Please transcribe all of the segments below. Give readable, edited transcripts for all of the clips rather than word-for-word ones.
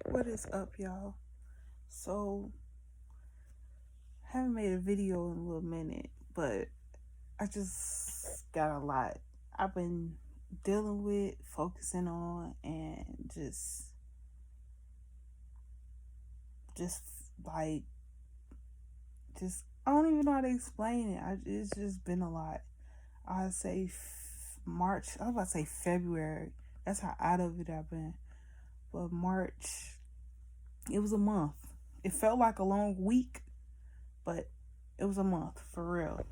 What is up, y'all? So, haven't made a video in a little minute, but I just got a lot I've been dealing with, focusing on, and just like, just I don't even know how to explain it. It's just been a lot. I'd say March. I was about to say February. That's how out of it I've been. But March, it was a month. It felt like a long week, but it was a month for real.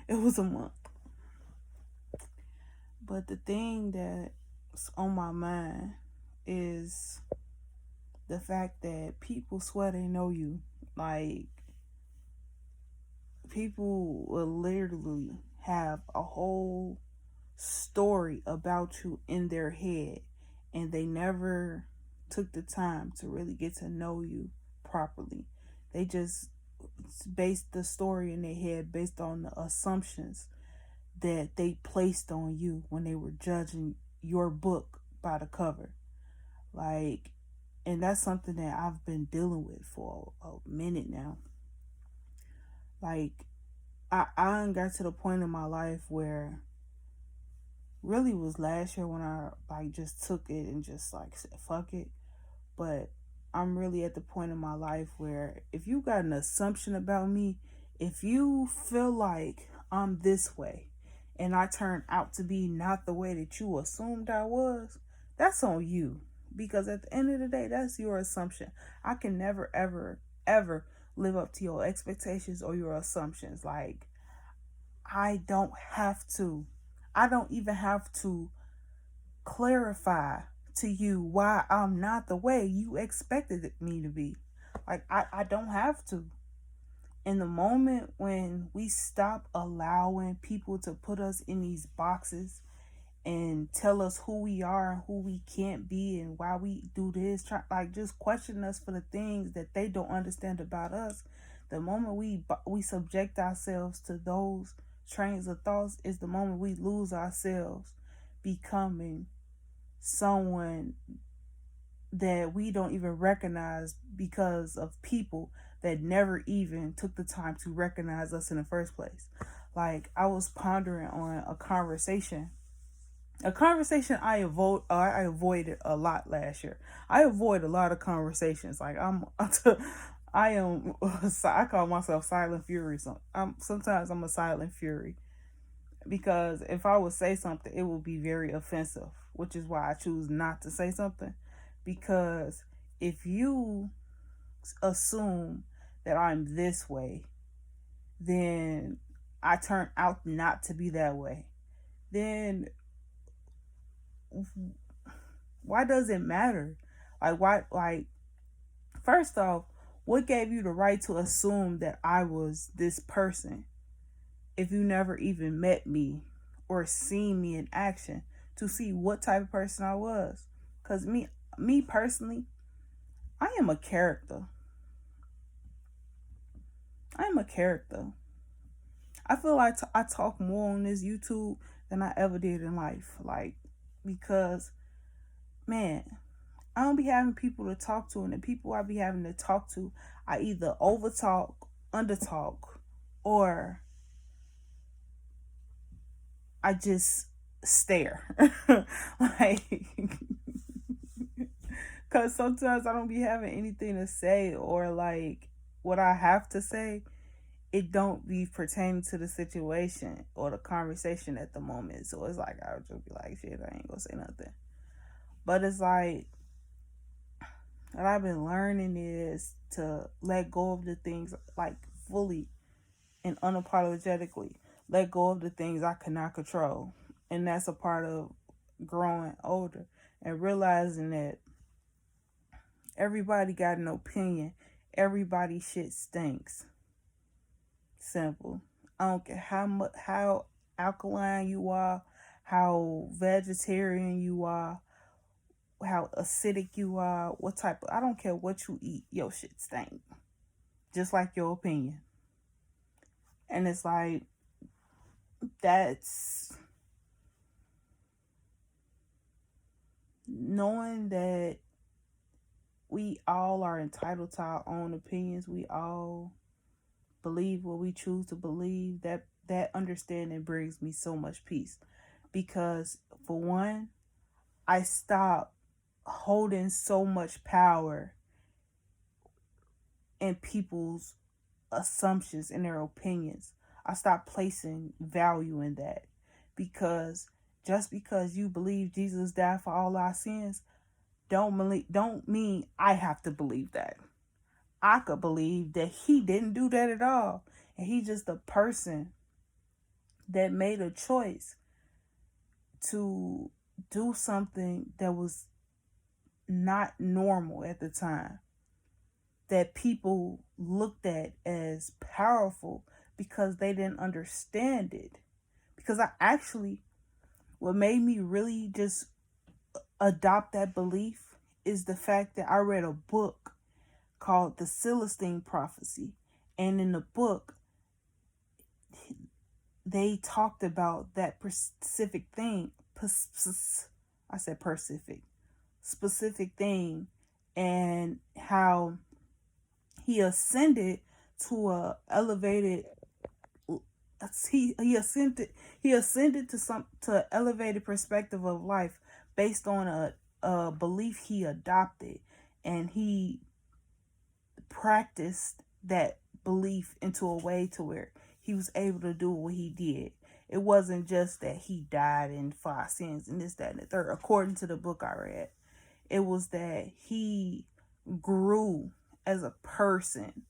It was a month. But the thing that's on my mind is the fact that people swear they know you. Like, people will literally have a whole story about you in their head, and they never took the time to really get to know you properly. They just based the story in their head based on the assumptions that they placed on you when they were judging your book by the cover. Like, and that's something that I've been dealing with for a minute now. Like, I got to the point in my life where really was last year when I like just took it and just like said fuck it. But I'm really at the point in my life where if you got an assumption about me, if you feel like I'm this way and I turn out to be not the way that you assumed I was, that's on you. Because at the end of the day, that's your assumption. I can never, ever, ever live up to your expectations or your assumptions. Like, I don't have to. I don't even have to clarify to you why I'm not the way you expected me to be. Like, I don't have to. In the moment when we stop allowing people to put us in these boxes and tell us who we are and who we can't be and why we do this, like just question us for the things that they don't understand about us. The moment we subject ourselves to those trains of thoughts is the moment we lose ourselves becoming someone that we don't even recognize because of people that never even took the time to recognize us in the first place. Like, I was pondering on a conversation I avoided a lot last year. I avoid a lot of conversations. Like, I am I call myself Silent Fury. Sometimes I'm a Silent Fury because if I would say something, it would be very offensive, which is why I choose not to say something. Because if you assume that I'm this way, then I turn out not to be that way. Then why does it matter? Like, why? Like, first off, what gave you the right to assume that I was this person if you never even met me or seen me in action to see what type of person I was? Because me personally, I am a character. I am a character. I feel like I talk more on this YouTube than I ever did in life. Like, because, man, I don't be having people to talk to, and the people I be having to talk to, I either over talk, under talk, or I just stare. Like, because sometimes I don't be having anything to say, or like what I have to say, it don't be pertaining to the situation or the conversation at the moment. So it's like I would just be like, shit, I ain't gonna say nothing. But it's like what I've been learning is to let go of the things, like, fully and unapologetically. Let go of the things I cannot control. And that's a part of growing older and realizing that everybody got an opinion. Everybody shit stinks. Simple. I don't care how alkaline you are, how vegetarian you are, how acidic you are, what type of, I don't care what you eat, your shit stink. Just like your opinion. And it's like, that's knowing that we all are entitled to our own opinions. We all believe what we choose to believe. That understanding brings me so much peace, because for one, I stop holding so much power in people's assumptions and their opinions. I stop placing value in that, because just because you believe Jesus died for all our sins don't mean I have to believe that. I could believe that he didn't do that at all, and he's just a person that made a choice to do something that was not normal at the time, that people looked at as powerful because they didn't understand it. Because what made me really just adopt that belief is the fact that I read a book called The Celestine Prophecy. And in the book, they talked about that specific thing. I said specific thing, and how he ascended to a elevated he ascended to elevated perspective of life based on a belief he adopted, and he practiced that belief into a way to where he was able to do what he did. It wasn't just that he died in 5 sins and this, that, and the third. According to the book I read, it was that he grew as a person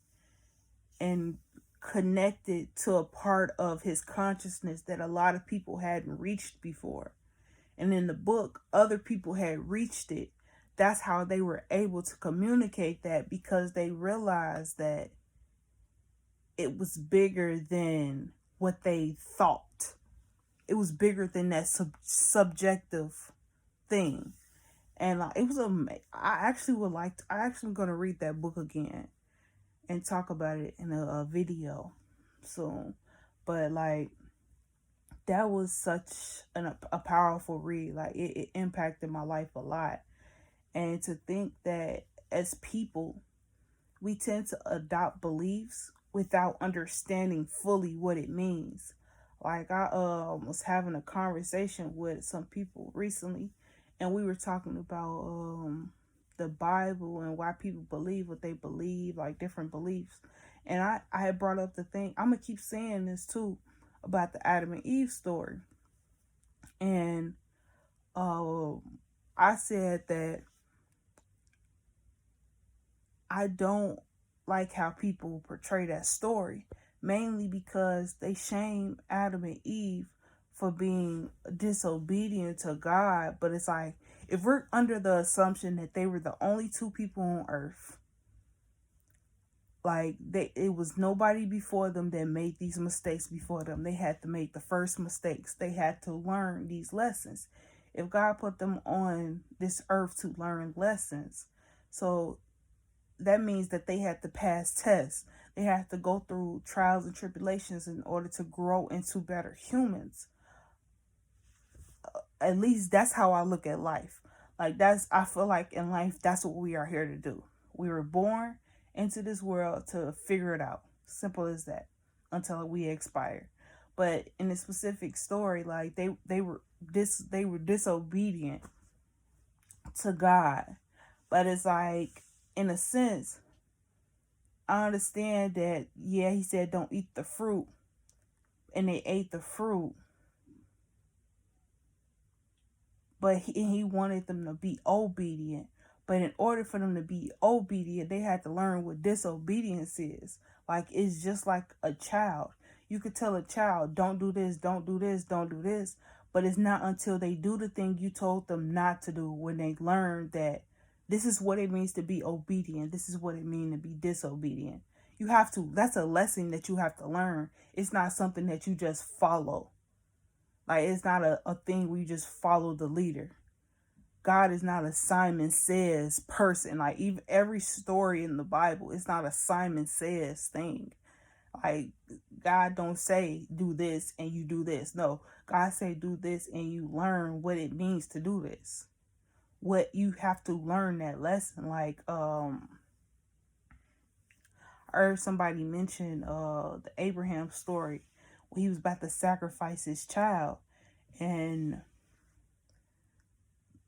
and connected to a part of his consciousness that a lot of people hadn't reached before. And in the book, other people had reached it. That's how they were able to communicate that, because they realized that it was bigger than what they thought. It was bigger than that subjective thing. And it was I actually going to read that book again and talk about it in a video soon. But that was such a powerful read. It impacted my life a lot. And to think that as people, we tend to adopt beliefs without understanding fully what it means. I was having a conversation with some people recently, and we were talking about the Bible and why people believe what they believe, like different beliefs. And I had brought up the thing, I'm going to keep saying this too, about the Adam and Eve story. And I said that I don't like how people portray that story, mainly because they shame Adam and Eve for being disobedient to God. But it's like, if we're under the assumption that they were the only 2 people on earth, it was nobody before them that made these mistakes before them. They had to make the first mistakes. They had to learn these lessons. If God put them on this earth to learn lessons, so that means that they had to pass tests. They had to go through trials and tribulations in order to grow into better humans. At least that's how I look at life. I feel like in life, that's what we are here to do. We were born into this world to figure it out. Simple as that, until we expire. But in this specific story, they were disobedient to God. But it's like, in a sense, I understand that, yeah, he said don't eat the fruit, and they ate the fruit, but he wanted them to be obedient. But in order for them to be obedient, they had to learn what disobedience is. It's just like a child. You could tell a child, don't do this, don't do this, don't do this. But it's not until they do the thing you told them not to do, when they learn that this is what it means to be obedient. This is what it means to be disobedient. That's a lesson that you have to learn. It's not something that you just follow. It's not a thing where you just follow the leader. God is not a Simon Says person. Even every story in the Bible, it's not a Simon Says thing. God don't say do this and you do this. No, God say do this and you learn what it means to do this. what you have to learn that lesson. Like I heard somebody mention the Abraham story when he was about to sacrifice his child, and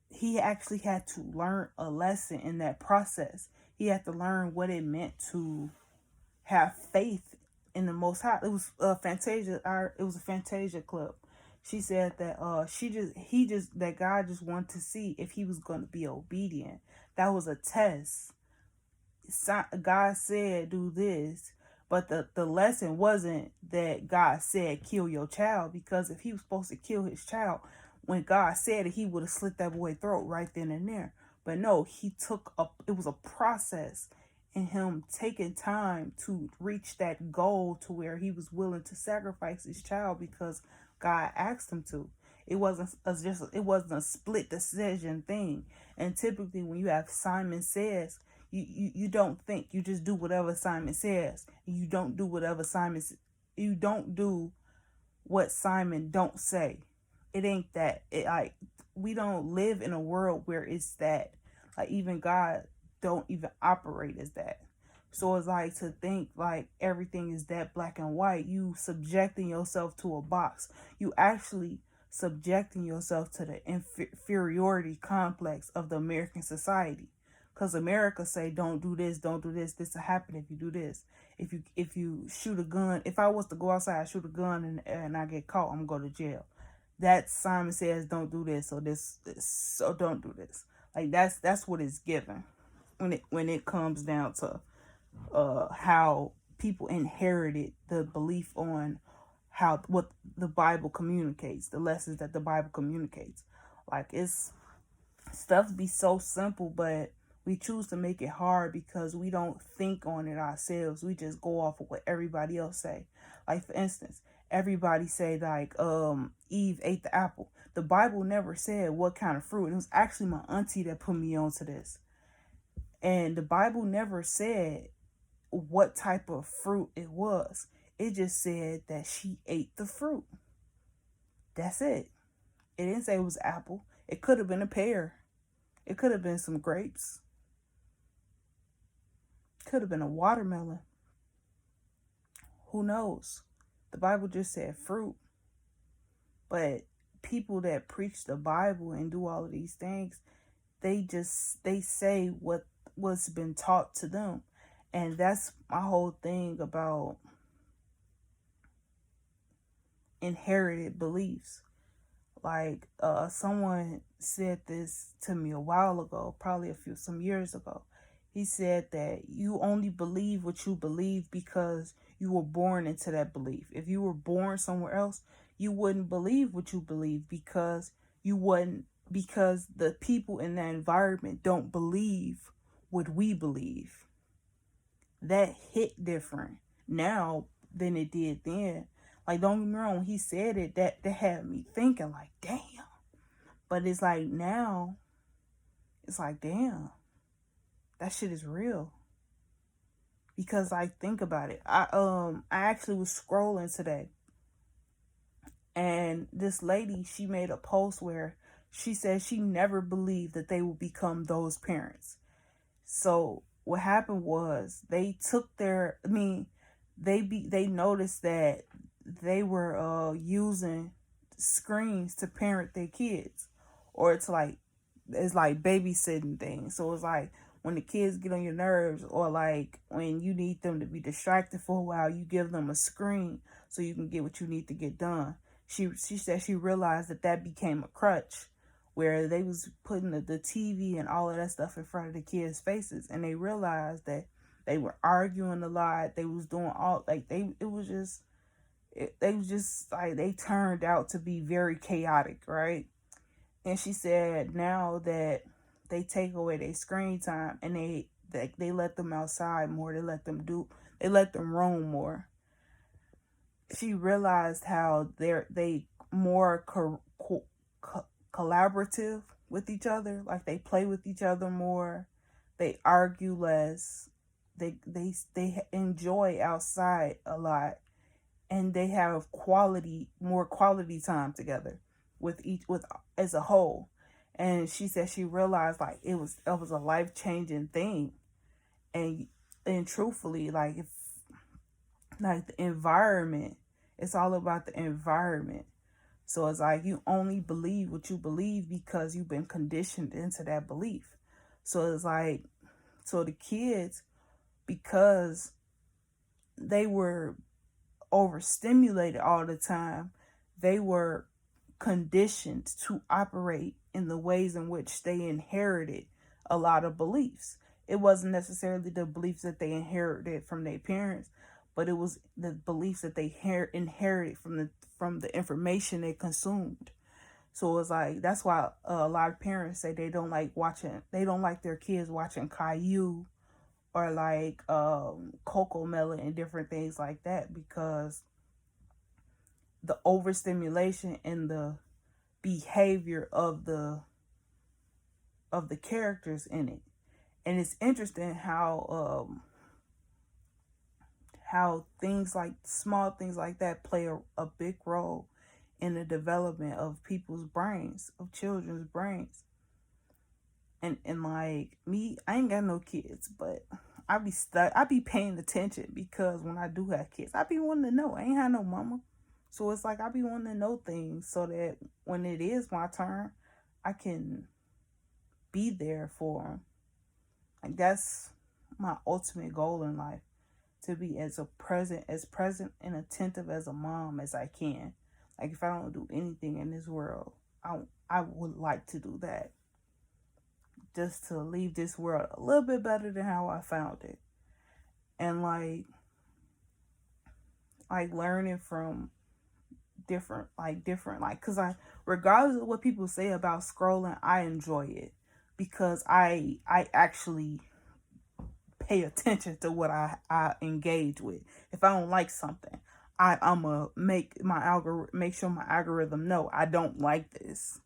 he actually had to learn a lesson in that process. He had to learn what it meant to have faith in the Most High. It was Fantasia. It was a Fantasia clip. She said that that God just wanted to see if he was going to be obedient. That was a test. God said do this, but the lesson wasn't that God said kill your child, because if he was supposed to kill his child, when God said it, he would have slit that boy's throat right then and there. But no, it was a process in him taking time to reach that goal to where he was willing to sacrifice his child because God asked him to. It wasn't a split decision thing. And typically when you have Simon Says, you don't think, you just do whatever Simon says. You don't do you don't do what Simon don't say. It ain't that. We don't live in a world where it's that. Like even God don't even operate as that. So it's like to think like everything is that black and white. You subjecting yourself to a box. You actually subjecting yourself to the inferiority complex of the American society. Because America say don't do this, this will happen if you do this. If you shoot a gun, if I was to go outside, shoot a gun and I get caught, I'm gonna go to jail. That Simon Says don't do this, so don't do this. Like that's what it's given when it comes down to how people inherited the belief on what the Bible communicates, the lessons that the Bible communicates. Like it's stuff be so simple, but we choose to make it hard because we don't think on it ourselves. We just go off of what everybody else say. Like for instance, everybody say like Eve ate the apple. The Bible never said what kind of fruit. It was actually my auntie that put me onto this. And the Bible never said what type of fruit it was. It just said that she ate the fruit. That's it. It didn't say it was apple. It could have been a pear. It could have been some grapes. Could have been a watermelon. Who knows? The Bible just said fruit. But people that preach the Bible and do all of these things, they say what's been taught to them. And that's my whole thing about inherited beliefs. Like someone said this to me a while ago, probably some years ago. He said that you only believe what you believe because you were born into that belief. If you were born somewhere else, you wouldn't believe what you believe because the people in that environment don't believe what we believe. That hit different now than it did then. Like, don't get me wrong, when he said it, that had me thinking, like, damn. But it's like now, it's like, damn, that shit is real. Because like, think about it. I actually was scrolling today, and this lady, she made a post where she said she never believed that they would become those parents. So what happened was they noticed that they were using screens to parent their kids, or it's like babysitting things. So it's like when the kids get on your nerves, or like when you need them to be distracted for a while, you give them a screen so you can get what you need to get done. She said she realized that became a crutch, where they was putting the TV and all of that stuff in front of the kids' faces, and they realized that they were arguing a lot. They was doing all like they was just like they turned out to be very chaotic, right? And she said now that they take away their screen time and they let them outside more, they let them roam more. She realized how they more collaborative with each other, like they play with each other more, they argue less, they enjoy outside a lot, and they have more quality time together with as a whole. And she said she realized like it was a life-changing thing. And truthfully, like, if like the environment, it's all about the environment. So it's like you only believe what you believe because you've been conditioned into that belief. So it's like, so the kids, because they were overstimulated all the time, they were conditioned to operate in the ways in which they inherited a lot of beliefs. It wasn't necessarily the beliefs that they inherited from their parents, but it was the beliefs that they inherited from the information they consumed. So it's like, that's why a lot of parents say they don't like their kids watching Caillou or like Coco Melon and different things like that, because the overstimulation and the behavior of the characters in it. And it's interesting how things like small things like that play a big role in the development of people's brains, of children's brains. And like me, I ain't got no kids, but I be paying attention, because when I do have kids, I be wanting to know. I ain't had no mama. So it's like I be wanting to know things so that when it is my turn, I can be there for them. Like, that's my ultimate goal in life, to be as present and attentive as a mom as I can. Like, if I don't do anything in this world, I would like to do that, just to leave this world a little bit better than how I found it. And like learning from different, because regardless of what people say about scrolling, I enjoy it, because I actually pay attention to what I engage with. If I don't like something, I'ma make sure my algorithm know I don't like this.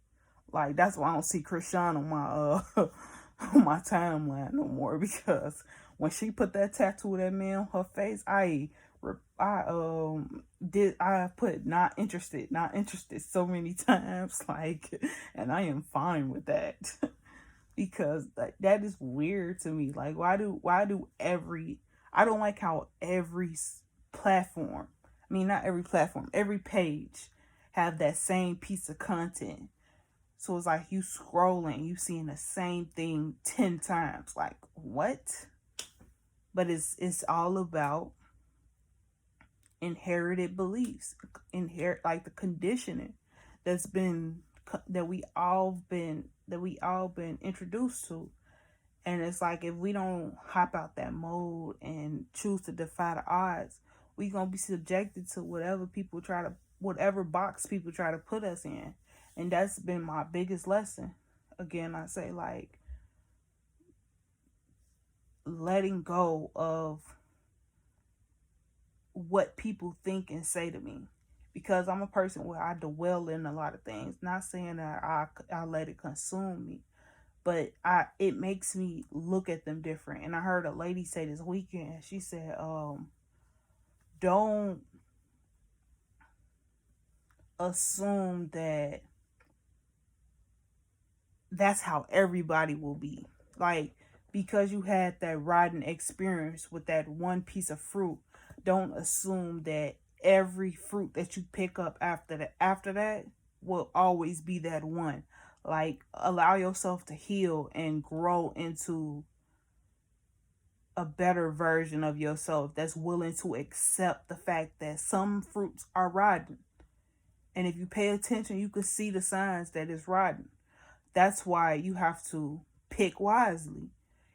Like, that's why I don't see Krishan on my on my timeline no more, because when she put that tattoo of that man on her face, I put not interested so many times, like, and I am fine with that. Because that is weird to me. Like, I don't like how every platform, I mean, not every platform, every page have that same piece of content. So it's like you scrolling, you seeing the same thing 10 times. Like, what? But it's all about inherited beliefs, like the conditioning that's been that we all been introduced to. And it's like, if we don't hop out that mode and choose to defy the odds, we gonna be subjected to whatever box people try to put us in. And that's been my biggest lesson. Again, I say, like, letting go of what people think and say to me, because I'm a person where I dwell in a lot of things. Not saying that I let it consume me, but it makes me look at them different. And I heard a lady say this weekend, she said, don't assume that that's how everybody will be. Like, because you had that rotten experience with that one piece of fruit, don't assume that every fruit that you pick up after that will always be that one. Like, allow yourself to heal and grow into a better version of yourself that's willing to accept the fact that some fruits are rotten. And if you pay attention, you can see the signs that it's rotten. That's why you have to pick wisely.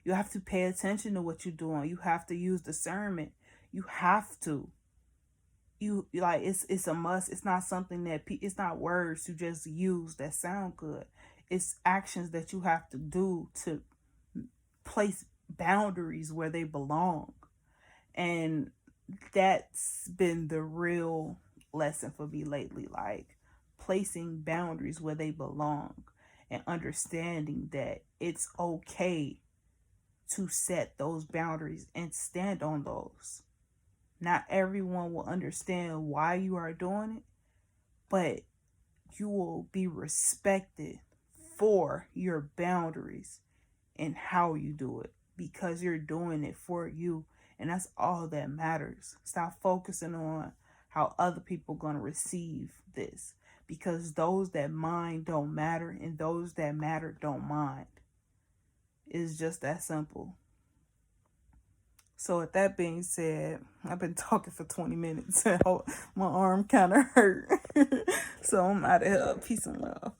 You have to pay attention to what you're doing. You have to use discernment. You have to. It's a must. It's not something that it's not words you just use that sound good. It's actions that you have to do to place boundaries where they belong. And that's been the real lesson for me lately. Like, placing boundaries where they belong, and understanding that it's okay to set those boundaries and stand on those. Not everyone will understand why you are doing it, but you will be respected for your boundaries and how you do it, because you're doing it for you. And that's all that matters. Stop focusing on how other people are going to receive this, because those that mind don't matter and those that matter don't mind. It's just that simple. So with that being said, I've been talking for 20 minutes. My arm kind of hurt. So I'm out of here. Peace and love.